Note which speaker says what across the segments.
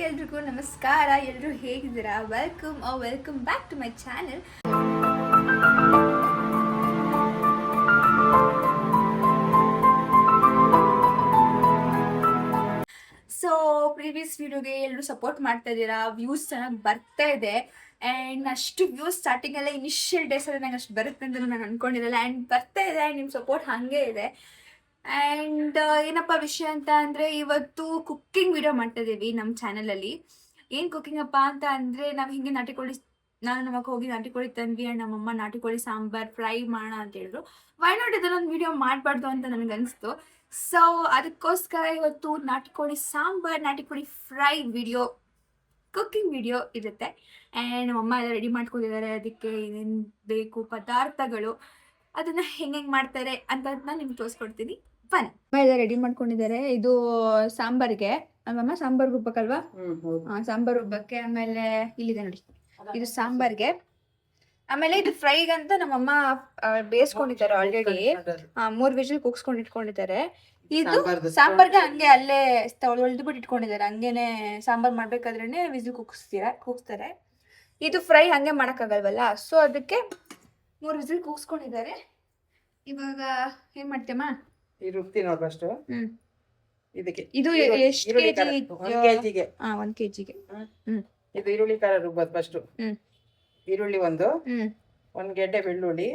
Speaker 1: ಎಲ್ರಿಗೂ ನಮಸ್ಕಾರ. ಎಲ್ಲರೂ ಹೇಗಿದ್ದೀರಾ? Welcome back to my channel. So previous ವಿಡಿಯೋಗೆ ಎಲ್ಲರೂ ಸಪೋರ್ಟ್ ಮಾಡ್ತಾ ಇದ್ದೀರಾ, ವ್ಯೂಸ್ ಚೆನ್ನಾಗಿ ಬರ್ತಾ ಇದೆ. ಆ್ಯಂಡ್ ಅಷ್ಟು ವ್ಯೂಸ್ ಸ್ಟಾರ್ಟಿಂಗಲ್ಲೇ ಇನಿಷಿಯಲ್ ಡೇಸಲ್ಲಿ ನಂಗೆ ಅಷ್ಟು ಬರುತ್ತೆ ಅಂತ ನಾನು ಅಂದ್ಕೊಂಡಿರಲಿಲ್ಲ. ಆ್ಯಂಡ್ ಬರ್ತಾ ಇದೆ, ಆ್ಯಂಡ್ ನಿಮ್ಮ ಸಪೋರ್ಟ್ ಹಾಗೆ ಇದೆ. ಆ್ಯಂಡ್ ಏನಪ್ಪ ವಿಷಯ ಅಂತ ಅಂದರೆ, ಇವತ್ತು ಕುಕ್ಕಿಂಗ್ ವಿಡಿಯೋ ಮಾಡ್ತಾಯಿದ್ದೀವಿ ನಮ್ಮ ಚಾನಲಲ್ಲಿ. ಏನು ಕುಕ್ಕಿಂಗ್ ಅಪ್ಪ ಅಂತ ಅಂದರೆ, ನಾವು ಹೀಗೆ ನಾಟಿ ಕೋಳಿ, ನಾನು ನಮ್ಮ ಅಕ್ಕ ಹೋಗಿ ನಾಟಿ ಕೋಳಿ ತಂದ್ವಿ. ಆ್ಯಂಡ್ ನಮ್ಮಮ್ಮ ನಾಟಿ ಕೋಳಿ ಸಾಂಬಾರು ಫ್ರೈ ಮಾಡೋಣ ಅಂತ ಹೇಳಿದ್ರು. ವೈ ನಾಟ್ ಇದನ್ನೊಂದು ವಿಡಿಯೋ ಮಾಡಬಾರ್ದು ಅಂತ ನನಗನ್ನಿಸ್ತು. ಸೊ ಅದಕ್ಕೋಸ್ಕರ ಇವತ್ತು ನಾಟಿ ಕೋಳಿ ಸಾಂಬಾರು, ನಾಟಿ ಕೋಳಿ ಫ್ರೈ ವಿಡಿಯೋ, ಕುಕ್ಕಿಂಗ್ ವಿಡಿಯೋ ಇರುತ್ತೆ. ಆ್ಯಂಡ್ ನಮ್ಮಮ್ಮ ಎಲ್ಲ ರೆಡಿ ಮಾಡ್ಕೊಂಡಿದ್ದಾರೆ. ಅದಕ್ಕೆ ಏನೇನು ಬೇಕು ಪದಾರ್ಥಗಳು, ಅದನ್ನು ಹೆಂಗೆ ಮಾಡ್ತಾರೆ ಅಂತ ನಾನು ನಿಮ್ಗೆ ತೋರಿಸ್ಕೊಡ್ತೀನಿ. ಬನ್ನಿ. ಅಮ್ಮ ಎಲ್ಲ ರೆಡಿ ಮಾಡ್ಕೊಂಡಿದ್ದಾರೆ. ಇದು ಸಾಂಬಾರಿಗೆ ಅಲ್ಲಮ್ಮ, ಸಾಂಬಾರು ರುಬ್ಬಕ್ಕಲ್ವಾ? ಸಾಂಬಾರು ರುಬ್ಬಕ್ಕೆ. ಆಮೇಲೆ ಇಲ್ಲಿದೆ ನೋಡಿ, ಇದು ಸಾಂಬಾರ್ಗೆ. ಆಮೇಲೆ ಇದು ಫ್ರೈಗಂತ ನಮ್ಮಮ್ಮ ಬೇಯಿಸ್ಕೊಂಡಿದ್ದಾರೆ ಆಲ್ರೆಡಿ. 3 ವಿಜಿಲ್ ಕೂಗ್ಸ್ಕೊಂಡು ಇಟ್ಕೊಂಡಿದ್ದಾರೆ. ಇದು ಸಾಂಬಾರ್ಗೆ ಹಂಗೆ ಅಲ್ಲೇ ತೊಳೆದು ಬಿಟ್ಟು ಇಟ್ಕೊಂಡಿದ್ದಾರೆ. ಹಂಗೇನೆ ಸಾಂಬಾರು ಮಾಡ್ಬೇಕಾದ್ರೇನೆ ವಿಜಿಲ್ ಕೂಗಿಸ್ತಾರೆ. ಇದು ಫ್ರೈ ಹಂಗೆ ಮಾಡೋಕ್ಕಾಗಲ್ವಲ್ಲ, ಸೊ ಅದಕ್ಕೆ 3 ವಿಜಿಲ್ ಕೂಗಿಸ್ಕೊಂಡಿದ್ದಾರೆ. ಇವಾಗ ಏನ್ ಮಾಡ್ತೀಯಮ್ಮ?
Speaker 2: ರುಬ್ತೀನಿ ನೋಡಿ ಫಸ್ಟ್. ಇದಕ್ಕೆ
Speaker 1: ಇದು ಎಷ್ಟು ಕೆಜಿ?
Speaker 2: 1 ಕೆಜಿಗೆ.
Speaker 1: 1 ಕೆಜಿಗೆ.
Speaker 2: ಇದು ಈರುಳ್ಳಿ ಖಾರ ರುಬ್ಬೋದು ಫಸ್ಟ್. ಈರುಳ್ಳಿ 1 ಗೆಡ್ಡೆ ಬೆಳ್ಳುಳ್ಳಿ,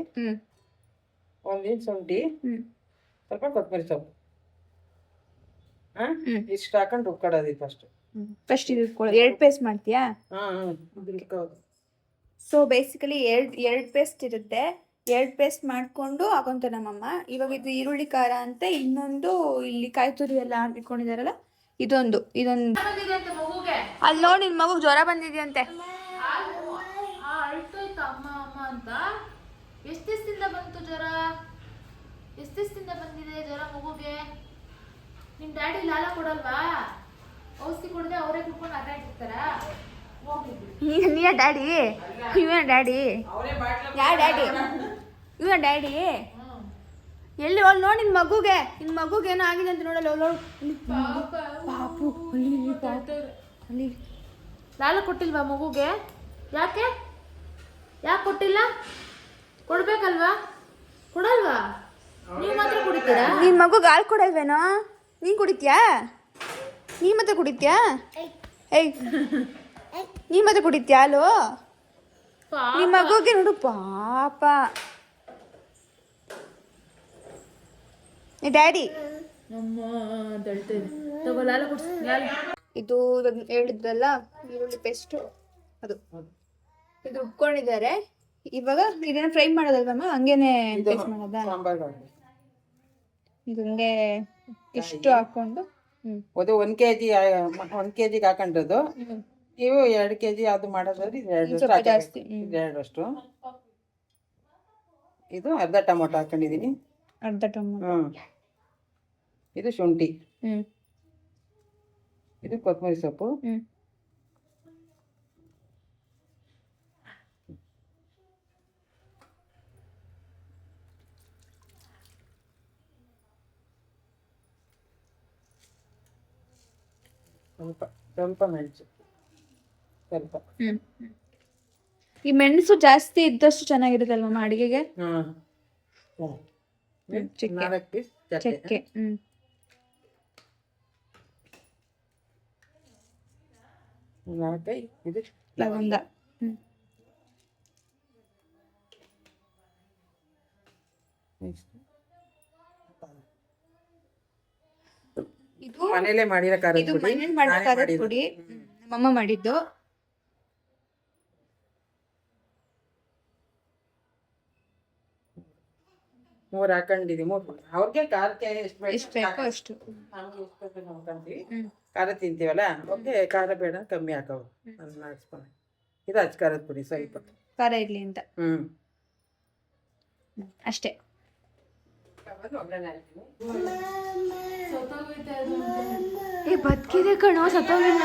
Speaker 2: 1 ಇಂಚ್ ಶುಂಠಿ, ಸ್ವಲ್ಪ ಕೊತ್ತಂಬರಿ ಸೊಪ್ಪು, ಇಷ್ಟು ಹಾಕೊಂಡು ರುಬ್ಕೊಳ್ಳೋದು ಫಸ್ಟ್.
Speaker 1: ಇದು 2 ಪೇಸ್ಟ್ ಮಾಡ್ತೀಯಾ? ಸೊ ಬೇಸಿಕಲಿ 2 ಪೇಸ್ಟ್ ಇರುತ್ತೆ. 2 ಪೇಸ್ಟ್ ಮಾಡಿಕೊಂಡು ಹಾಕೊಂತಾರೆ ನಮ್ಮಮ್ಮ. ಇವಾಗ ಇದು ಈರುಳ್ಳಿ ಖಾರ ಅಂತ, ಇನ್ನೊಂದು ಇಲ್ಲಿ ಕಾಯಿ ತುರಿ ಎಲ್ಲ ಇಟ್ಕೊಂಡಿದಾರಲ್ಲ, ಇದೊಂದು ಅಲ್ಲಿ ನೋಡಿ, ನಿನ್ ಮಗುಗೆ ಜ್ವರ ಬಂದಿದೆಯಂತೆ.
Speaker 3: ಎಷ್ಟು ದಿವಸದಿಂದ ಬಂತು ಜ್ವರ? ಎಷ್ಟು ದಿವಸದಿಂದ ಬಂದಿದೆ ಜ್ವರ ಮಗುಗೆ? ನಿಮ್ ಡ್ಯಾಡಿ ಲಾಲ ಕೊಡಲ್ವಾ? ಔಷಧಿ ಕೊಡದೆ ಅವರೇ ಕುಟ್ಕೊಂಡು ಆಟ ಆಡ್ತಿರ್ತಾರ?
Speaker 1: ನೀ ಡ್ಯಾಡಿ? ಇವನ ಡ್ಯಾಡಿ? ಯಾವ ಡ್ಯಾಡಿ? ಇವ ಡ್ಯಾಡಿ? ಎಲ್ಲಿ ಅವಳು ನೋಡಿ, ನಿನ್ ಮಗುಗೆ ಏನೋ ಆಗಿದೆ ಅಂತ ನೋಡಲ್ಲ ಅವಳು. ಪಾಪು ಅಲ್ಲಿ
Speaker 3: ಲಾಲ ಕೊಟ್ಟಿಲ್ವಾ ಮಗುಗೆ? ಯಾಕೆ ಕೊಟ್ಟಿಲ್ಲ? ಕೊಡ್ಬೇಕಲ್ವಾ? ಕೊಡಲ್ವಾ? ನೀವು ಮಾತ್ರ ಕುಡಿತೀರಾ?
Speaker 1: ನಿನ್ ಮಗುಗೆ ಹಾಲು ಕೊಡಲ್ವೇನೋ? ನೀನ್ ಕುಡಿತ್ಯಾ? ನೀ ಮತ್ತೆ ಕುಡಿತ್ಯಾ? ಏಯ್, ನೀ ಮತ್ತೆ ಕುಡಿತ್ಯಾ ಹಾಲು? ನಿಮ್ಮ ಮಗುಗೆ ನೋಡು ಪಾಪ. ಡ್ಯಾಡಿ ಇದು ಹೇಳಿದ್ರಲ್ಲ ಈರುಳ್ಳಿ ಪೇಸ್ಟು, ಅದು ಇದು ರುಬ್ಕೊಂಡಿದ್ದಾರೆ. ಇವಾಗ ಇದನ್ನ ಫ್ರೈ ಮಾಡೋದಲ್ವಮ್ಮ? ಹಂಗೇನೆ ಪೇಸ್ಟ್ ಮಾಡೋದಾ? ಇದು ಹಂಗೆ ಇಷ್ಟು ಹಾಕೊಂಡು
Speaker 2: ಅದು 1 ಕೆಜಿಗೆ ಹಾಕೊಂಡ್ರದು. ನೀವು 2 ಕೆಜಿ ಯಾವ್ದು ಮಾಡೋದ್ರಿ, 2
Speaker 1: ಜಾಸ್ತಿ,
Speaker 2: 2 ಇದು ಅರ್ಧ ಟೊಮೊಟೊ ಹಾಕೊಂಡಿದೀನಿ.
Speaker 1: ಅರ್ಧ ಟೊಮೊಟೊ.
Speaker 2: ಇದು ಶುಂಠಿ, ಇದು ಕೊತ್ತಂಬರಿ ಸೊಪ್ಪು, ಸ್ವಲ್ಪ ಮೆಣಸು, ಸ್ವಲ್ಪ.
Speaker 1: ಈ ಮೆಣಸು ಜಾಸ್ತಿ ಇದ್ದಷ್ಟು ಚೆನ್ನಾಗಿರುತ್ತಲ್ವಮ್ಮ ಅಡಿಗೆಗೆ? ಚಕ್ಕೆ.
Speaker 2: ಇದು
Speaker 1: ಲವಂಗ. ಇದು
Speaker 2: ಮನೇಲೆ ಮಾಡಿರೋ ಖಾರದ
Speaker 1: ಪುಡಿ, ನಮ್ಮಮ್ಮ ಮಾಡಿದ್ದು.
Speaker 2: ಮೂರು ಹಾಕೊಂಡಿದೀವಿ. ಅವ್ರಿಗೆ ಖಾರಕ್ಕೆ ಎಷ್ಟು
Speaker 1: ಬೇಕೋ ಅಷ್ಟು.
Speaker 2: ನಮ್ಗೆ ಎಷ್ಟು ಬೇಕು ನೋಡ್ಕೊಂತೀವಿ. ಖಾರ ತಿಂತೀವಲ್ಲ, ಅವ್ರಿಗೆ ಖಾರ ಬೇಡ, ಕಮ್ಮಿ ಹಾಕೋದು. ಇದು ಅಚ್ಚ ಖಾರದ ಪುಡಿ, ಸ್ವಲ್ಪ
Speaker 1: ಖಾರ ಇರ್ಲಿ ಅಂತ ಅಷ್ಟೇ. ಬದುಕಿದೆ ಕಣೋ, ಸತ್ತೋಗಿಲ್ಲ.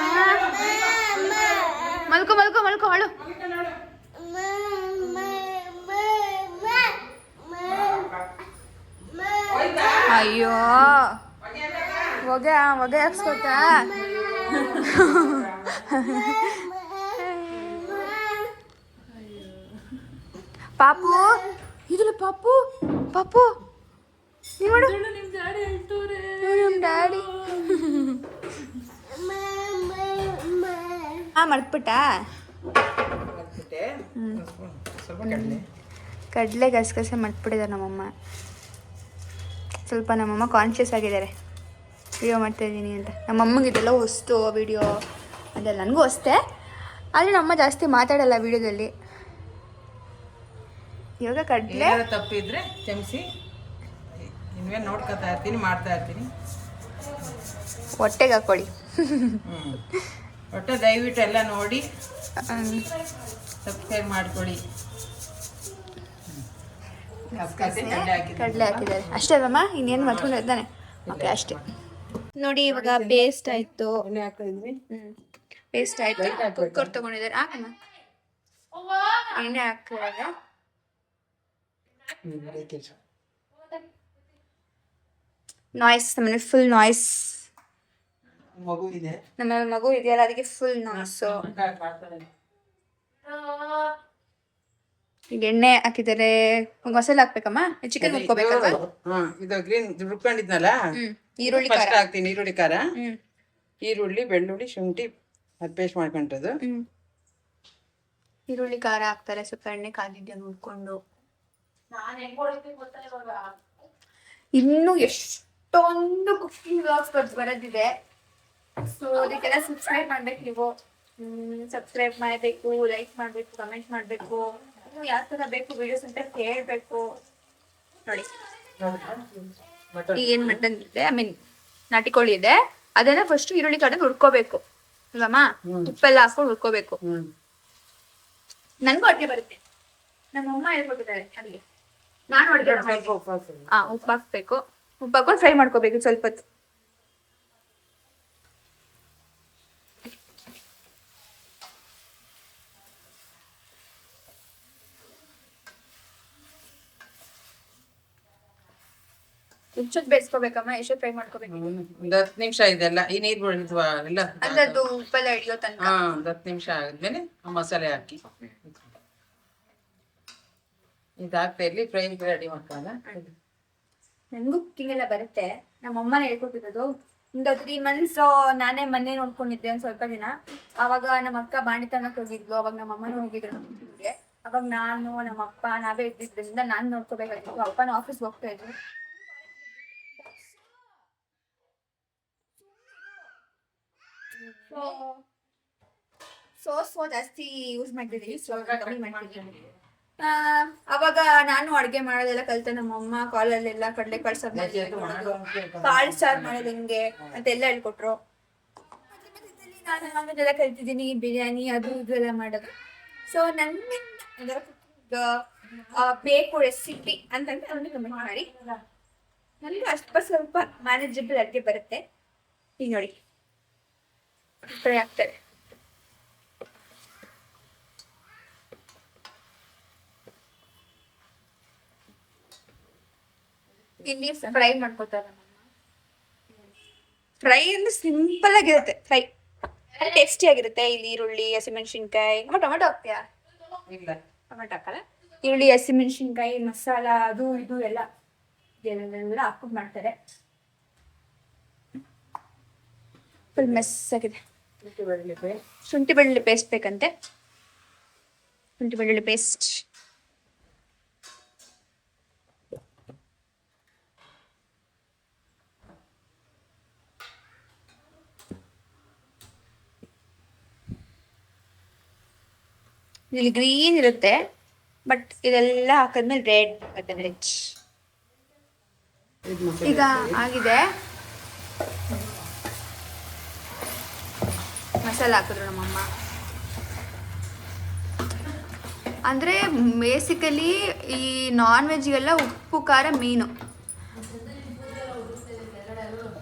Speaker 1: ಮಲ್ಕೋ ಹಾಳು. ಅಯ್ಯೋ, ಹೊಗೆ ಹಾಕ್ಸ್ಕೊತಾ. ಪಾಪು ಇದಲ್ಲ ಪಾಪು ಪಾಪು ನೀ ಮಾಡು
Speaker 3: ನಿಮ್ಮ ಡ್ಯಾಡಿ ಹೇಳ್ತವ್ರೆ.
Speaker 1: ನಮ್ಮ ಡ್ಯಾಡಿ ಮರ್ತ್ಬಿಟ್ಟ
Speaker 2: ಹಾಕ್ಬಿಟ್ಟೆ. ಸ್ವಲ್ಪ ಕಡಲೆ.
Speaker 1: ಕಡಲೆ ಗಸಗಸೆ ಮರ್ತ್ಬಿಟ್ಟಿದ್ದಾರೆ ನಮ್ಮಮ್ಮ. ಸ್ವಲ್ಪ ನಮ್ಮಮ್ಮ ಕಾನ್ಷಿಯಸ್ ಆಗಿದ್ದಾರೆ ವಿಡಿಯೋ ಮಾಡ್ತಾಯಿದ್ದೀನಿ ಅಂತ. ನಮ್ಮಮ್ಮಗೆ ಇದೆಲ್ಲ ಹೊಸ್ತು ವಿಡಿಯೋ, ಅದೆಲ್ಲ ನನಗೂ ಹೊಸ್ತೆ. ಆದರೆ ನಮ್ಮಮ್ಮ ಜಾಸ್ತಿ ಮಾತಾಡಲ್ಲ ವಿಡಿಯೋದಲ್ಲಿ. ಇವಾಗ ಕಡಲೆ
Speaker 2: ಏನಾದ್ರು ತಪ್ಪಿದ್ರೆ ಕ್ಷಮಿಸಿ. ಇನ್ಮೇಲೆ ನೋಡ್ಕೊತಾ ಇರ್ತೀನಿ, ಮಾಡ್ತಾ ಇರ್ತೀನಿ.
Speaker 1: ಹೊಟ್ಟೆಗೆ ಹಾಕ್ಕೊಳ್ಳಿ.
Speaker 2: ಒಟ್ಟು ದಯವಿಟ್ಟು ಎಲ್ಲ ನೋಡಿ ಸಬ್ಸ್ಕ್ರೈಬ್ ಮಾಡ್ಕೊಳ್ಳಿ.
Speaker 1: ಕಡಲೆ ಹಾಕಿದ್ದಾರೆ ಅಷ್ಟೇ ಅಲ್ಲಮ್ಮ, ಇನ್ನೇನು ಮಾಡ್ಕೊಂಡು ಇದ್ದಾನೆ. ಓಕೆ ಅಷ್ಟೇ ನೋಡಿ. ಇವಾಗ ಪೇಸ್ಟ್ ಆಯಿತು.
Speaker 2: ಎಣ್ಣೆ ಹಾಕ್ತಾ ಇದ್ವಿ.
Speaker 1: ಪೇಸ್ಟ್ ಆಯಿತು. ಕುಕ್ಕರ್ ತೊಗೊಂಡಿದ್ದಾರೆ. ಹಾಕಮ್ಮ ಎಣ್ಣೆ ಹಾಕಿದಾಗ ನಾಯ್ಸ್. ನಮ್ಮನೆ ಫುಲ್ ನಾಯ್ಸ್.
Speaker 2: ಮಗು ಇದೆ.
Speaker 1: ನಮ್ಮ ಮಗು ಇದೆಯಲ್ಲ ಅದಕ್ಕೆ ಫುಲ್ ನಾಯ್ಸು. ಈಗ ಎಣ್ಣೆ ಹಾಕಿದ್ದಾರೆ. ಮಸಾಲೆ ಹಾಕ್ಬೇಕಮ್ಮ. ಚಿಕನ್ ಮುಟ್ಕೋಬೇಕಲ್ವಾ?
Speaker 2: ಇದು ಗ್ರೀನ್ ರುಬ್ಕೊಂಡಿದ್ನಲ್ಲ,
Speaker 1: ಈರುಳ್ಳಿ
Speaker 2: ಫಸ್ಟ್ ಹಾಕ್ತೀನಿ. ಈರುಳ್ಳಿ ಖಾರ,
Speaker 1: ಹ್ಮ್
Speaker 2: ಈರುಳ್ಳಿ, ಬೆಳ್ಳುಳ್ಳಿ, ಶುಂಠಿ ಅದು ಪೇಸ್ಟ್ ಮಾಡ್ಕೊಂಡದ್ದು.
Speaker 1: ಈರುಳ್ಳಿ ಖಾರ ಹಾಕ್ತಾರೆ. ಸ್ವಲ್ಪ ಎಣ್ಣೆ ಕಾದಿದ್ಯಾ ನೋಡ್ಕೊಂಡು. ಇನ್ನು ಎಷ್ಟೊಂದು ಕುಕಿಂಗ್ ವ್ಲಾಗ್ಸ್ ಬರೋದಿದೆ. ಸೊ ಅದಕ್ಕೆಲ್ಲ ಸಬ್ಸ್ಕ್ರೈಬ್ ಮಾಡ್ಬೇಕು ನೀವು. ಸಬ್ಸ್ಕ್ರೈಬ್ ಮಾಡಬೇಕು, ಲೈಕ್ ಮಾಡಬೇಕು, ಕಮೆಂಟ್ ಮಾಡಬೇಕು. ಯಾವ ಥರ ಬೇಕು ವಿಡಿಯೋಸ್ ಅಂತ ಹೇಳ್ಬೇಕು. ನೋಡಿ ಈಗ ಏನು ಮಟನ್ ಇದೆ, ಐ ಮೀನ್ ನಾಟಿ ಕೋಳಿ ಇದೆ. ಅದನ್ನ ಫಸ್ಟ್ ಈರುಳ್ಳಿ ಕಡೆ ಹುರ್ಕೋಬೇಕು ಅಲ್ಲಮ್ಮ. ಉಪ್ಪೆಲ್ಲ ಹಾಕೊಂಡು ಹುರ್ಕೋಬೇಕು. ನನಗೂ ಅಡುಗೆ ಬರುತ್ತೆ. ನಮ್ಮ ಅಮ್ಮ ಹೇಳ್ಕೊಟ್ಟಿದ್ದಾರೆ ಅಡುಗೆ. ನಾನು ಅಡುಗೆ ಉಪ್ಪು ಹಾಕ್ಬೇಕು. ಉಪ್ಪು ಹಾಕೊಂಡು ಫ್ರೈ ಮಾಡ್ಕೋಬೇಕು ಸ್ವಲ್ಪ ಹೊತ್ತು. ಎಷ್ಟೊತ್ತು ಬೇಯಿಸ್ಕೋಬೇಕಮ್ಮ? ಎಷ್ಟೊತ್ತು ಫ್ರೈ ಮಾಡ್ಕೋಬೇಕು?
Speaker 2: ಒಂದು 10 ನಿಮಿಷ ಇದೆಲ್ಲ ಈ ನೀರು ಬಳಿದ್ವಾ ಎಲ್ಲ
Speaker 1: ಅಂದ್ರೆ ಅದು ಉಪ್ಪೆಲ್ಲ ಹಿಡಿಯೋ ತನಕ.
Speaker 2: ಒಂದು 10 ನಿಮಿಷ ಆದ್ಮೇಲೆ ಮಸಾಲೆ ಹಾಕಿ ಇದು ಹಾಕ್ತಾ ಇರ್ಲಿ. ಫ್ರೈ ರೆಡಿ ಮಾಡ್ಕೊಳ್ಳೋಣ.
Speaker 1: ನನಗೂ ಕುಕ್ಕಿಂಗ್ ಎಲ್ಲ ಬರುತ್ತೆ. ನಮ್ಮ ಅಮ್ಮನೇ ಹೇಳ್ಕೊಟ್ಟಿರೋದು. ಒಂದು 3 months ನಾನೇ ಮನೆ ನೋಡ್ಕೊಂಡಿದ್ದೆ ಒಂದು ಸ್ವಲ್ಪ ದಿನ. ಅವಾಗ ನಮ್ಮ ಅಕ್ಕ ಬಾಣಿ ತನಕ ಹೋಗಿದ್ಲು. ಅವಾಗ ನಮ್ಮ ಅಮ್ಮನೂ ಹೋಗಿದ್ರು ನಮ್ಗೆ. ಅವಾಗ ನಾನು ನಮ್ಮ ಅಪ್ಪ ನಾವೇ ಇದ್ದಿದ್ರಿಂದ ನಾನು ನೋಡ್ಕೋಬೇಕಾಗಿತ್ತು. ಅಪ್ಪನ ಆಫೀಸ್ಗೆ ಹೋಗ್ತಾ ಇದ್ರು. ಸೋಸ್ ಜಾಸ್ತಿ ಯೂಸ್ ಮಾಡ್ತಿದ್ದೀವಿ. ಕಮ್ಮಿ ಮಾಡ್ತಿದ್ದೀವಿ. ಅವಾಗ ನಾನು ಅಡ್ಗೆ ಮಾಡೋದೆಲ್ಲ ಕಲಿತೆ. ನಮ್ಮಮ್ಮ ಕಾಲಲ್ಲೆಲ್ಲ ಕಡಲೆ ಕಾಳು ಸಾರು ಕಾಳು ಸಾರು ಮಾಡೋದು ಹೆಂಗೆ ಅಂತೆಲ್ಲ ಹೇಳ್ಕೊಟ್ರು. ನಾನು ಅದೆಲ್ಲ ಕಲ್ತಿದ್ದೀನಿ. ಬಿರಿಯಾನಿ ಅದು ಇದು ಎಲ್ಲ ಮಾಡೋದು. ಸೊ ನನಗೆ ಬೇಕು ರೆಸಿಪಿ ಅಂತಂದ್ರೆ ಅದನ್ನು ಕಮೆಂಟ್ ಮಾಡಿ. ನನಗೆ ಅಲ್ಪ ಸ್ವಲ್ಪ ಮ್ಯಾನೇಜಬಲ್ ಅಡುಗೆ ಬರುತ್ತೆ. ಈಗ ನೋಡಿ ಫ್ರೈ ಆಗ್ತದೆ. ಇಲ್ಲಿ ಫ್ರೈ ಮಾಡ್ಕೊತಾರೆ. ಫ್ರೈ ಅಂದ್ರೆ ಸಿಂಪಲ್ ಆಗಿರುತ್ತೆ. ಫ್ರೈ ಟೇಸ್ಟಿ ಆಗಿರುತ್ತೆ. ಇಲ್ಲಿ ಈರುಳ್ಳಿ, ಹಸಿಮೆಣಸಿನ್ಕಾಯಿ, ಟೊಮೆಟೊ ಹಾಕ್ತೀಯಾ?
Speaker 2: ಇಲ್ಲ,
Speaker 1: ಟೊಮೆಟೊ ಹಾಕಲ್ಲ. ಈರುಳ್ಳಿ, ಹಸಿಮೆಣಸಿನ್ಕಾಯಿ, ಮಸಾಲ ಅದು ಇದು ಎಲ್ಲ ಹಾಕ್ಬಿಟ್ಟು ಮಾಡ್ತಾರೆ. ಫುಲ್ ಮೆಸ್ ಆಗಿದೆ. ಶುಂಠಿ ಬೆಳ್ಳುಳ್ಳಿ ಪೇಸ್ಟ್ ಬೇಕಂತೆ. ಶುಂಠಿ ಬೆಳ್ಳುಳ್ಳಿ ಪೇಸ್ಟ್ ಇಲ್ಲಿ ಗ್ರೀನ್ ಇರುತ್ತೆ. ಬಟ್ ಇದೆಲ್ಲ ಹಾಕಿದ್ಮೇಲೆ ರೆಡ್ ಆಗುತ್ತೆ. ರಿಚ್ ಈಗ ಆಗಿದೆ. ಮಸಾಲ ಹಾಕಿದ್ರು ನಮ್ಮಮ್ಮ. ಅಂದರೆ ಬೇಸಿಕಲಿ ಈ ನಾನ್ ವೆಜ್ಗೆಲ್ಲ ಉಪ್ಪು ಖಾರ ಮೀನು.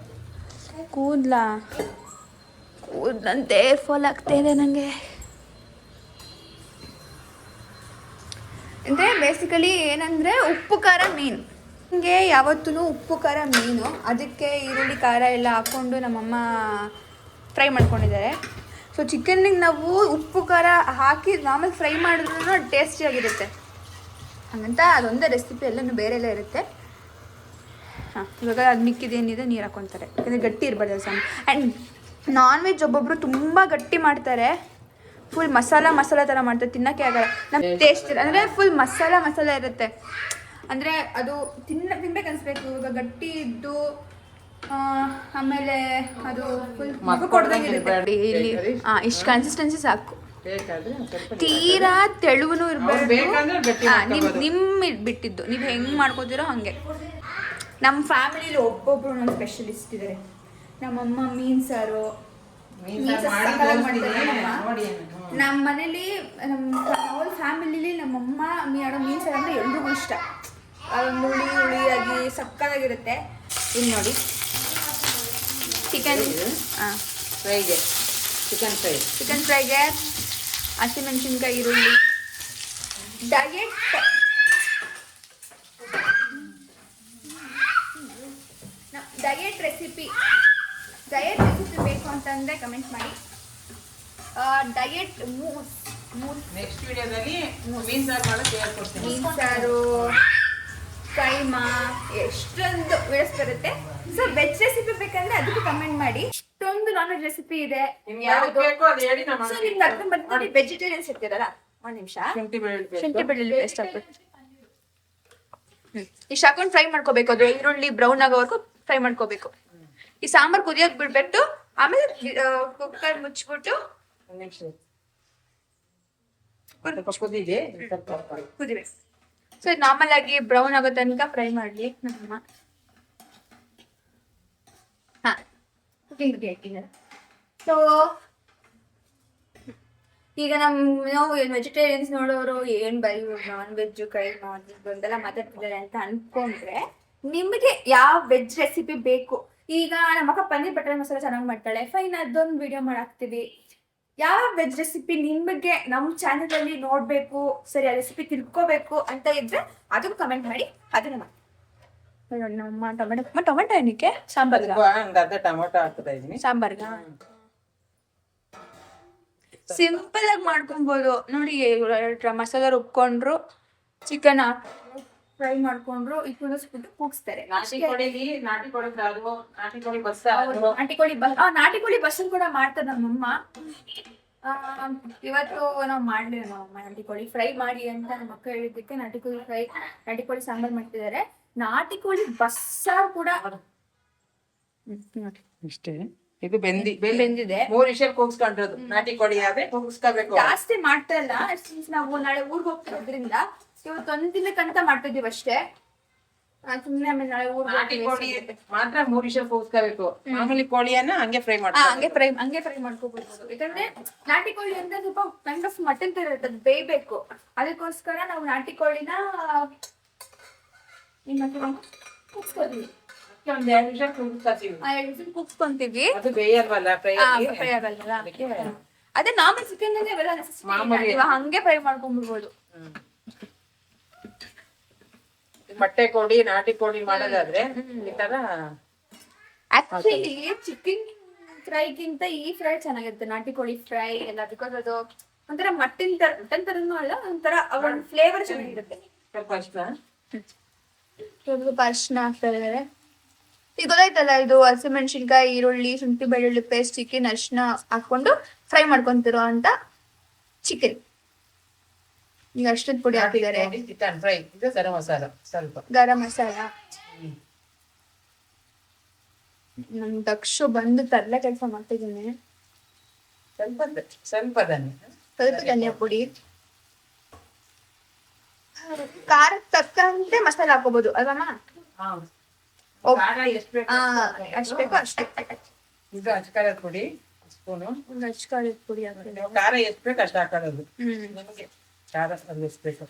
Speaker 1: ಕೂದಲಂತೆ ಏರ್ ಫಾಲ್ ಆಗ್ತಾ ಇದೆ ನನಗೆ. ಅಂದರೆ ಬೇಸಿಕಲಿ ಏನಂದರೆ ಉಪ್ಪು ಖಾರ ಮೀನು. ನನಗೆ ಯಾವತ್ತೂ ಉಪ್ಪು ಖಾರ ಮೀನು. ಅದಕ್ಕೆ ಈರುಳ್ಳಿ ಖಾರ ಎಲ್ಲ ಹಾಕ್ಕೊಂಡು ನಮ್ಮಮ್ಮ ಫ್ರೈ ಮಾಡ್ಕೊಂಡಿದ್ದಾರೆ. ಸೊ ಚಿಕನ್ನಿಗೆ ನಾವು ಉಪ್ಪು ಖಾರ ಹಾಕಿ ಆಮೇಲೆ ಫ್ರೈ ಮಾಡಿದ್ರೂ ಟೇಸ್ಟಿಯಾಗಿರುತ್ತೆ. ಹಾಗಂತ ಅದೊಂದೇ ರೆಸಿಪಿ, ಎಲ್ಲನೂ ಬೇರೆ ಎಲ್ಲ ಇರುತ್ತೆ. ಹಾಂ, ಇವಾಗ ಅದು ಮಿಕ್ಕಿದೇನಿದೆ ನೀರು ಹಾಕ್ಕೊತಾರೆ, ಯಾಕಂದರೆ ಗಟ್ಟಿ ಇರಬಾರ್ದು ಆ್ಯಂಡ್ ನಾನ್ ವೆಜ್ ಒಬ್ಬೊಬ್ಬರು ತುಂಬ ಗಟ್ಟಿ ಮಾಡ್ತಾರೆ, ಫುಲ್ ಮಸಾಲ ಥರ ಮಾಡ್ತಾರೆ, ತಿನ್ನೋಕ್ಕೆ ಆಗಲ್ಲ. ನಮ್ಮ ಟೇಸ್ಟ್ ಅಂದರೆ ಫುಲ್ ಮಸಾಲ ಇರುತ್ತೆ, ಅಂದರೆ ಅದು ತಿನ್ಬೇಕು ಅನಿಸ್ಬೇಕು. ಇವಾಗ ಗಟ್ಟಿ ಇದ್ದು ಆಮೇಲೆ ಅದು ಫುಲ್ ಮಗು ಕೊಡ್ದಂಗೆ ಇರುತ್ತೆ. ಇಲ್ಲಿ ಇಷ್ಟು ಕನ್ಸಿಸ್ಟೆನ್ಸಿ ಸಾಕು, ತೀರಾ ತೆಳುವೂ ಇರಬಾರ್ದು. ನಿಮ್ಮ ಬಿಟ್ಟಿದ್ದು ನೀವು ಹೆಂಗೆ ಮಾಡ್ಕೋತೀರೋ ಹಾಗೆ. ನಮ್ಮ ಫ್ಯಾಮಿಲಿಲಿ ಒಬ್ಬೊಬ್ರು ನಮ್ಮ ಸ್ಪೆಷಲಿಸ್ಟ್ ಇದ್ದಾರೆ. ನಮ್ಮಮ್ಮ ಮೀನು ಸಾರು ನಮ್ಮ ಮನೇಲಿ, ನಮ್ಮ ಫ್ಯಾಮಿಲಿಲಿ ನಮ್ಮಮ್ಮ ಮಾಡೋ ಮೀನು ಸಾರು ಅಂದರೆ ಎಲ್ರಿಗೂ ಇಷ್ಟ. ಅದೊಂದು ಹುಳಿಯಾಗಿ ಸಕ್ಕತ್ತಾಗಿರುತ್ತೆ. ಇಲ್ಲಿ ನೋಡಿ ಚಿಕನ್ ಫ್ರೈಗೆ ಹಸಿಮೆಣಸಿನ್ಕಾಯಿ, ಈರುಳ್ಳಿ, ಡಯಟ್ ರೆಸಿಪಿ ಬೇಕು ಅಂತಂದರೆ ಕಮೆಂಟ್ ಮಾಡಿ. ಡಯಟ್
Speaker 2: ನೆಕ್ಸ್ಟ್ ವಿಡಿಯೋದಲ್ಲಿ ಮೀನು ಸಾರು ಮಾಡೋಕ್ಕೆ ಹೇಳ್ಕೊಡ್ತೀನಿ.
Speaker 1: ಮೀನು ಸಾರು, ಕೈಮಾ, ಎಷ್ಟೊಂದು ವಿಡಿಯೋಸ್ ಬರುತ್ತೆ. ಸೊ ವೆಜ್ ರೆಸಿಪಿ ಬೇಕಂದ್ರೆ ಅದಕ್ಕೂ ಕಮೆಂಟ್ ಮಾಡಿ. ಇಷ್ಟೊಂದು ನಾನ್ ವೆಜ್ ರೆಸಿಪಿ ಇದೆ.
Speaker 2: ನಿಮ್ಗೆ ಯಾವ್ದು ಬೇಕೋ ಅದು ಹೇಳಿ ನಾನು
Speaker 1: ಸೊ ನಿಮ್ಗೆ ಅರ್ಥ ಬರ್ತೀನಿ. ವೆಜಿಟೇರಿಯನ್ಸ್ ಇರ್ತೀರಲ್ಲ, ಒಂದು ನಿಮಿಷ ಶುಂಠಿ ಬೆಳ್ಳುಳ್ಳಿ ಪೇಸ್ಟ್ ಹಾಕ್ಬೇಕು. ಇಷ್ಟು ಹಾಕೊಂಡು ಫ್ರೈ ಮಾಡ್ಕೋಬೇಕು. ಅದು ಈರುಳ್ಳಿ ಬ್ರೌನ್ ಆಗೋವರೆಗೂ ಫ್ರೈ ಮಾಡ್ಕೋಬೇಕು. ಈ ಸಾಂಬಾರ್ ಕುದಿಯೋಕೆ ಬಿಡ್ಬಿಟ್ಟು ಆಮೇಲೆ ಕುಕ್ಕರ್ ಮುಚ್ಚಿಬಿಟ್ಟು ಕುದಿಬೇಕು. ಸೊ ನಾರ್ಮಲ್ ಆಗಿ ಬ್ರೌನ್ ಆಗೋ ತನಕ ಫ್ರೈ ಮಾಡಲಿ ನಮ್ಮಮ್ಮ. ಹಾಂ, ಕುಕಿಂಗ್ ರೆಡಿ ಹಾಕಿದ್ದಾರೆ. ಸೊ ಈಗ ನಾವು ವೆಜಿಟೇರಿಯನ್ಸ್ ನೋಡೋರು ಏನು ಬರೀ ನಾನ್ ವೆಜ್ಜು ಕೈಮಾ ಒಂದೆಲ್ಲ ಮಾತಾಡ್ತಿದ್ದಾರೆ ಅಂತ ಅನ್ಕೊಂಡ್ರೆ, ನಿಮಗೆ ಯಾವ ವೆಜ್ ರೆಸಿಪಿ ಬೇಕು? ಈಗ ನಮ್ಮ ಅಕ್ಕ ಪನ್ನೀರ್ ಬಟರ್ ಮಸಾಲ ಚೆನ್ನಾಗಿ ಮಾಡ್ತಾಳೆ, ಫೈನ್, ಅದೊಂದು ವಿಡಿಯೋ ಮಾಡಾಕ್ತೀವಿ. ಯಾವ ವೆಜ್ ರೆಸಿಪಿ ನಿಮಗೆ ನಮ್ಮ ಚಾನಲಲ್ಲಿ ನೋಡಬೇಕು, ಸರಿ ಆ ರೆಸಿಪಿ ತಿಳ್ಕೋಬೇಕು ಅಂತ ಇದ್ರೆ ಅದಕ್ಕೂ ಕಮೆಂಟ್ ಮಾಡಿ, ಅದನ್ನ ಮಾಡಿ. ನಮ್ಮ ಟೊಮೆಟೊ ಏನಕ್ಕೆ ಸಾಂಬಾರ್ಗ?
Speaker 2: ಟೊಮೆಟೊ ಹಾಕ್ತಾ ಇದೀನಿ
Speaker 1: ಸಾಂಬಾರ್ಗ. ಸಿಂಪಲ್ ಆಗಿ ಮಾಡ್ಕೊಬೋದು ನೋಡಿ. ಮಸಾಲ ರುಬ್ಕೊಂಡ್ರು, ಚಿಕನ್ ಫ್ರೈ ಮಾಡ್ಕೊಂಡ್ರು, ಇಟ್ಬಿಟ್ಟು ಕೂಗಿಸ್ತಾರೆ. ನಾಟಿ ಕೋಳಿ ಬಸ್ಸಲ್ಲಿ ಕೂಡ ಮಾಡ್ತಾರೆ ನಮ್ಮಮ್ಮ. ಇವತ್ತು ನಾವು ಮಾಡ್ಲಿಲ್ಲ, ನಮ್ಮಮ್ಮ ನಾಟಿ ಕೋಳಿ ಫ್ರೈ ಮಾಡಿ ಅಂತ ನಮ್ಮ ಅಕ್ಕ ಹೇಳಿದ್ದಕ್ಕೆ ನಾಟಿ ಕೋಳಿ ಸಾಂಬಾರ್ ಮಾಡ್ತಿದ್ದಾರೆ. ನಾಟಿ ಕೋಳಿ ಬಸ್ಸಾರು ಕೂಡ
Speaker 2: ಇಷ್ಟೇ. ಇದು
Speaker 1: ಬೆಂದಿದೆ.
Speaker 2: 3 ವಿಷಲ್ ಕೂಗಿಸ್ಕೊಂಡಿರೋದು. ನಾಟಿ ಕೋಳಿ ಆದ್ರೆ ಕೂಗಿಸ್ಕೋಬೇಕು.
Speaker 1: ಜಾಸ್ತಿ ಮಾಡ್ತಾ ಇಲ್ಲ, ನಾವು ನಾಳೆ ಊರಿಗೆ ಹೋಗ್ತಿರೋದ್ರಿಂದ ಇವತ್ತು ಒಂದ್ ದಿನಕ್ಕಂತ ಮಾಡ್ತಾ ಇದೀವಿ ಅಷ್ಟೇ. ಸುಮ್ಮನೆ ಆಮೇಲೆ ನಾಳೆ
Speaker 2: ನಾಟಿ ಕೋಳಿ ಮಾತ್ರ 3 ವಿಷಲ್ ಕೂಗಿಸ್ಕೋಬೇಕು. ಮಾಮೂಲಿ ಕೋಳಿಯನ್ನ ಹಂಗೆ ಫ್ರೈ ಮಾಡ್ತಾರೆ.
Speaker 1: ಹಂಗೆ ಫ್ರೈ ಮಾಡ್ಕೋಬಹುದು. ಯಾಕಂದ್ರೆ ನಾಟಿ ಕೋಳಿ ಅಂದ್ರೆ ಸ್ವಲ್ಪ ಕೈಂಡ್ ಆಫ್ ಮಟನ್ ತರ ಇರುತ್ತೆ, ಅದು ಬೇಯಬೇಕು. ಅದಕ್ಕೋಸ್ಕರ ನಾವು ನಾಟಿ ಕೋಳಿನ ಕೂಗ್ಸ್ಕೊತೀವಿ.
Speaker 2: ಒಂದ್ 2 ವಿಷಲ್ ಕೂಗಿಸ್ತೀವಿ.
Speaker 1: 2 ವಿಷಲ್ ಕೂಗ್ಸ್ಕೊಂತೀವಿ.
Speaker 2: ಅದು ಬೇಯಲ್ವಲ್ಲ ಫ್ರೈ
Speaker 1: ಆಗಲ್ಲ. ಅದೇ ನಾರ್ಮಲ್ ಚಿಕನ್ ಅಂದ್ರೆ ಇವೆಲ್ಲ ನೆಸೆಸಿಟಿ, ಹಂಗೆ ಫ್ರೈ ಮಾಡ್ಕೊಂಡ್ಬಿಡ್ಬೋದು.
Speaker 2: ಮೊಟ್ಟೆ ಕೋಳಿ, ನಾಟಿ ಕೋಳಿ ಮಾಡೋದಾದ್ರೆ ಈ ತರ.
Speaker 1: ಆಕ್ಚುಲಿ ಚಿಕನ್ ಫ್ರೈಗಿಂತ ಈ ಫ್ರೈ ಚೆನ್ನಾಗಿರುತ್ತೆ, ನಾಟಿ ಕೋಳಿ ಫ್ರೈ ಎಲ್ಲ. ಬಿಕಾಸ್ ಅದು ಒಂಥರ ಮಟನ್ ತರನೂ ಅಲ್ಲ, ಒಂಥರ ಒಂದು ಫ್ಲೇವರ್ ಚೆನ್ನಾಗಿರುತ್ತೆ. ಸ್ವಲ್ಪ ಅರ್ಶಿನ ಹಾಕ್ತಾ ಇದ್ದಾರೆ. ಈಗ ಗೊತ್ತಾಯ್ತಲ್ಲ, ಇದು ಹಸಿಮೆಣಸಿನ್ಕಾಯಿ, ಈರುಳ್ಳಿ, ಶುಂಠಿ ಬೆಳ್ಳುಳ್ಳಿ ಪೇಸ್ಟ್, ಚಿಕನ್, ಅರ್ಶಿನ ಹಾಕೊಂಡು ಫ್ರೈ ಮಾಡ್ಕೊಂತಿರೋ ಅಂತ ಚಿಕನ್. ಈಗ ಅಷ್ಟದ ಪುಡಿ ಹಾಕಿದ್ದಾರೆ.
Speaker 2: ಚಿಕನ್ ಫ್ರೈ, ಇದು ಗರಂ ಮಸಾಲ, ಸ್ವಲ್ಪ
Speaker 1: ಗರಂ ಮಸಾಲ. ನಮ್ ದಕ್ಷು ಬಂದು ತರಲೆ ಕೆಲಸ ಮಾಡ್ತಿದ್ದೀನಿ.
Speaker 2: ಸ್ವಲ್ಪ
Speaker 1: ಧನಿಯಾ ಪುಡಿ, ಖಾರಕ್ಕೆ ತಕ್ಕಂತೆ ಮಸಾಲೆ ಹಾಕೋಬಹುದು ಅಲ್ವಮ್ಮ? ಅಷ್ಟು ಬೇಕು ಅಷ್ಟೇ.
Speaker 2: ಇದು ಅಚ್ಕಾರದ ಪುಡಿ ಸ್ಪೂನು.
Speaker 1: ಅಚ್ಕಾರದ ಪುಡಿ ಹಾಕಿದ್ರೆ
Speaker 2: ಖಾರ ಎಷ್ಟು ಬೇಕು ಅಷ್ಟು ಹಾಕೊಳ್ಳೋದು. ನಿಮಗೆ ಖಾರ ಅದು ಎಷ್ಟು ಬೇಕು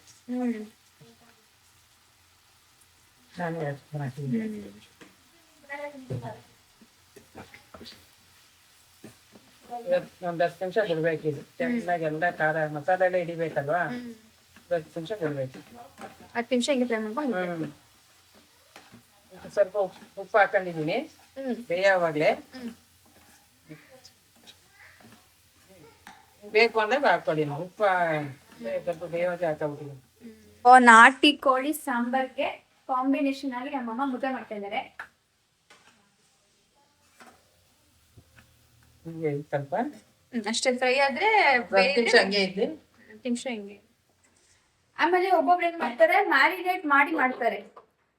Speaker 2: ನಾನು ಹಾಕಿದ್ದೀನಿ. ಒಂದ್ 10 ನಿಮಿಷ ಬಿಡ್ಬೇಕಿದು. ಚೆನ್ನಾಗಿ ಎಲ್ಲ ಖಾರ ಮಸಾಲೆ ಎಲ್ಲ ಹಿಡಿಬೇಕಲ್ವಾ, 10 ನಿಮಿಷ ಬಿಡ್ಬೇಕು.
Speaker 1: 10 ನಿಮಿಷ ಹಿಂಗೆ ಫ್ರೈ ಮಾಡ್ಕೊಂಡು
Speaker 2: ಸ್ವಲ್ಪ ಉಪ್ಪು ಹಾಕೊಂಡಿದೀನಿ ಬೇಯವಾಗ್ಲೇ. ಬೇಕು ಅಂದ್ರೆ ಹಾಕೊಳ್ಳಿ ನಾವು ಉಪ್ಪ ಸ್ವಲ್ಪ ಬೇವಾಗಿ ಹಾಕೋಬಿಡಿ.
Speaker 1: ನಾಟಿ ಕೋಳಿ ಸಾಂಬಾರ್ಗೆ ಕಾಂಬಿನೇಷನ್ ಆಗಿ ನಮ್ಮಮ್ಮ ಮುದ್ದೆ ಮಾಡ್ತಾ ಇದ್ದಾರೆ.
Speaker 2: ಹೀಗೆ ಸ್ವಲ್ಪ
Speaker 1: ಅಷ್ಟೇ ಫ್ರೈ ಆದ್ರೆ
Speaker 2: ನಿಮಿಷ ಹಂಗೆ ಇದ್ದು
Speaker 1: ನಿಮಿಷ ಹಿಂಗೆ. ಆಮೇಲೆ ಒಬ್ಬೊಬ್ರು ಏನ್ ಮಾಡ್ತಾರೆ, ಮ್ಯಾರಿನೇಟ್ ಮಾಡಿ ಮಾಡ್ತಾರೆ.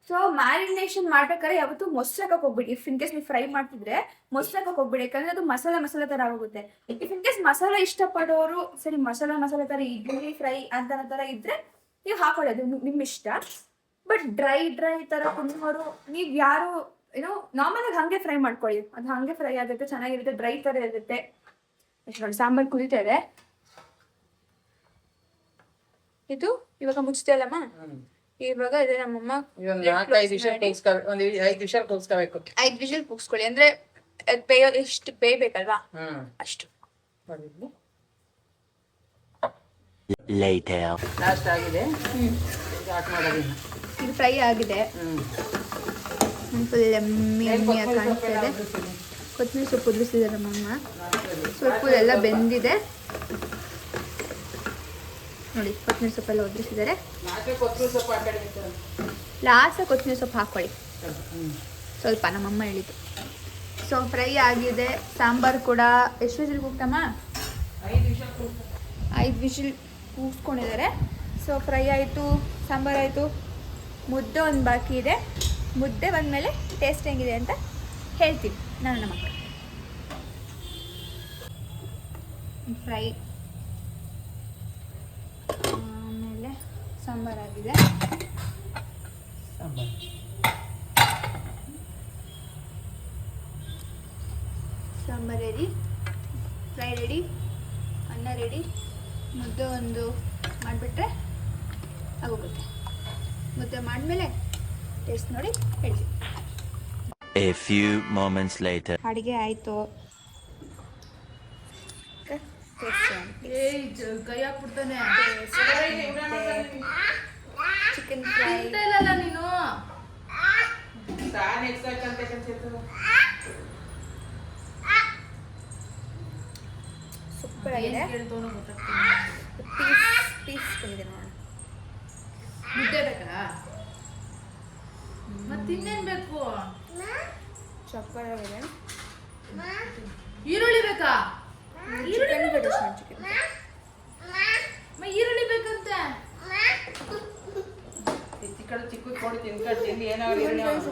Speaker 1: ಸೊ ಮ್ಯಾರಿನೇಷನ್ ಮಾಡ್ಬೇಕಾದ್ರೆ ಯಾವತ್ತೂ ಮೊಸರು ಹಾಕಕ್ ಹೋಗ್ಬಿಡಿ. ಇಫ್ ಇನ್ ಕೇಸ್ ನೀವು ಫ್ರೈ ಮಾಡ್ತಿದ್ರೆ ಮೊಸರು ಹಾಕಕ್ ಹೋಗ್ಬಿಡಿ, ಯಾಕಂದ್ರೆ ಅದು ಮಸಾಲೆ ತರ ಆಗೋಗುತ್ತೆ. ಇಫ್ ಇನ್ ಕೇಸ್ ಮಸಾಲೆ ಇಷ್ಟಪಡೋರು ಸರಿ ಮಸಾಲೆ ತರ ಇಡ್ಲಿ ಫ್ರೈ ಅಂತ ತರ ಇದ್ರೆ ನೀವು ಹಾಕೊಳ್ಳೋದು ನಿಮ್ ಇಷ್ಟ. ಬಟ್ ಡ್ರೈ ತರ ಕುಂದೋರು ನೀವ್ ಯಾರು ಏನೋ ನಾರ್ಮಲ್ ಆಗಿ ಹಂಗೆ ಫ್ರೈ ಮಾಡ್ಕೊಳ್ಳಿ, ಅದು ಹಂಗೆ ಫ್ರೈ ಆಗುತ್ತೆ, ಚೆನ್ನಾಗಿರುತ್ತೆ, ಡ್ರೈ ತರ ಇರುತ್ತೆ. ನೋಡಿ ಸಾಂಬಾರ್ ಕುದಿತಾ ಇದೆ. ಇದು ಇವಾಗ ಮುಚ್ಚಿದೆ ಅಲ್ಲಮ್ಮ, ಇವಾಗ ಇದೆ ನಮ್ಮಮ್ಮ
Speaker 2: ಇದೊಂದು 4-5 ವಿಷಲ್ ಒಂದು 5 ವಿಷಲ್ ಕೂಗಿಸ್ಕೋಬೇಕು.
Speaker 1: 5 ವಿಷಲ್ ಕೂಗಿಸ್ಕೊಳ್ಳಿ, ಅಂದ್ರೆ ಬೇಯೋ ಎಷ್ಟು ಬೇಯ್ಬೇಕಲ್ವಾ ಅಷ್ಟು.
Speaker 2: ಲಾಸ್ಟ್ ಆಗಿದೆ, ಸ್ಟಾರ್ಟ್ ಮಾಡೋದು.
Speaker 1: ಇದು ಫ್ರೈ ಆಗಿದೆ, ಫುಲ್ ಎಮ್ಮಿಯಾಗಿ ಕಾಣಿಸ್ತಾ ಇದೆ. ಕೊತ್ತಂಬರಿ ಸೊಪ್ಪು ಉದುರಿಸಿದೆ ನಮ್ಮಮ್ಮ, ಸೊಪ್ಪು ಎಲ್ಲ ಬೆಂದಿದೆ ನೋಡಿ. ಕೊತ್ತಂಬರಿ ಸೊಪ್ಪೆಲ್ಲ ಉದುರಿಸಿದ್ದಾರೆ. ಲಾಸ್ಟ್ ಕೊತ್ತಂಬರಿ ಸೊಪ್ಪು ಹಾಕೊಳ್ಳಿ ಸ್ವಲ್ಪ, ನಮ್ಮಮ್ಮ ಹೇಳಿದ್ದು. ಸೊ ಫ್ರೈ ಆಗಿದೆ. ಸಾಂಬಾರು ಕೂಡ ಎಷ್ಟು ವಿಷಲ್ ಕೂಗ್ತಮ್ಮ? 5 ವಿಷಲ್ ಕೂಗಿಸ್ಕೊಂಡಿದ್ದಾರೆ. ಸೊ ಫ್ರೈ ಆಯಿತು, ಸಾಂಬಾರು ಆಯಿತು, ಮುದ್ದೆ ಒಂದು ಬಾಕಿ ಇದೆ. ಮುದ್ದೆ ಬಂದಮೇಲೆ ಟೇಸ್ಟ್ ಹೆಂಗಿದೆ ಅಂತ ಹೇಳ್ತೀನಿ ನಾನು ನಮ್ಮ ಮಕ್ಕಳು. ಫ್ರೈ ಆಮೇಲೆ ಸಾಂಬಾರಾಗಿದೆ. ಸಾಂಬಾರು ರೆಡಿ, ಫ್ರೈ ರೆಡಿ, ಅನ್ನ ರೆಡಿ. ಮುದ್ದೆ ಒಂದು ಮಾಡಿಬಿಟ್ರೆ ಆಗೋಗುತ್ತೆ. ಮುದ್ದೆ ಮಾಡಿದ್ಮೇಲೆ ಟೇಸ್ಟ್ ನೋಡಿ ಹೇಳ್ತೀನಿ.
Speaker 4: A few moments later.
Speaker 1: ಅಡುಗೆ ಆಯಿತು.
Speaker 3: ಕೈ ಹಾಕ್ಬಿಡ್ತಾನೆ.
Speaker 1: ಚಿಕನ್ ಫ್ರೈ
Speaker 3: ಇಲ್ಲ ನೀನು
Speaker 1: ಸೂಪರ್ ಆಗಿದೆ. ಪೀಸ್ ಬಂದಿದೆ ನೋಡಿ.
Speaker 3: ಮುದ್ದೆ ಬೇಕಾ? ಮತ್ತೆ ಇನ್ನೇನ್ ಬೇಕು?
Speaker 1: ಸೂಪರ್ ಆಗಿದೆ.
Speaker 3: ಈರುಳ್ಳಿ ಬೇಕಾ?
Speaker 1: ಚಿಕನ್ ಚಿಕನ್
Speaker 3: ಈರುಳ್ಳಿ ಬೇಕಂತೆ.
Speaker 2: ಚಿಕ್ಕ ಕೊಡು ತಿನ್ಕೊಂಡು ತಿಂದು ಏನೋ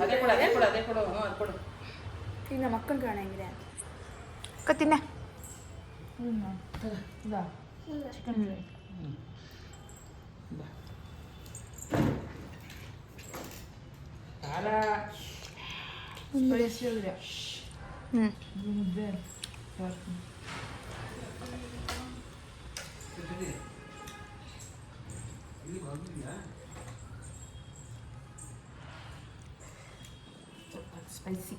Speaker 2: ಅದೇ ಕೊಡು ಅದು ಕೊಡು.
Speaker 1: ಈಗ ನಮ್ಮ ಮಕ್ಕಳು ಕಾಣಂಗಿದೆ ಕತ್ತಿನ
Speaker 3: ಚಿಕನ್ ಫ್ರೈ.
Speaker 2: ಖಾರ
Speaker 3: ಸ್ಪೈಸಿ ಆಗಿದೆ. ಮುದ್ದೆ ಸ್ಪೈಸಿ.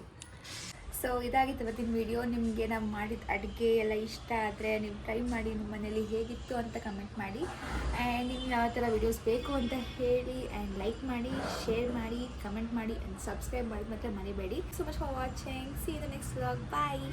Speaker 1: ಸೊ ಇದಾಗಿತ್ತು ಇವತ್ತಿನ ವಿಡಿಯೋ. ನಿಮಗೆ ನಾವು ಮಾಡಿದ ಅಡುಗೆ ಎಲ್ಲ ಇಷ್ಟ ಆದರೆ ನೀವು ಟ್ರೈ ಮಾಡಿ, ನಿಮ್ಮ ಮನೇಲಿ ಹೇಗಿತ್ತು ಅಂತ ಕಮೆಂಟ್ ಮಾಡಿ. ಆ್ಯಂಡ್ ನಿಮ್ಗೆ ಯಾವ ಥರ ವೀಡಿಯೋಸ್ ಬೇಕು ಅಂತ ಹೇಳಿ. ಆ್ಯಂಡ್ ಲೈಕ್ ಮಾಡಿ, ಶೇರ್ ಮಾಡಿ, ಕಮೆಂಟ್ ಮಾಡಿ ಆ್ಯಂಡ್ ಸಬ್ಸ್ಕ್ರೈಬ್ ಮಾಡಿ ಮಾತ್ರ ಮರಿಬೇಡಿ. So much for watching. See you the next vlog. Bye.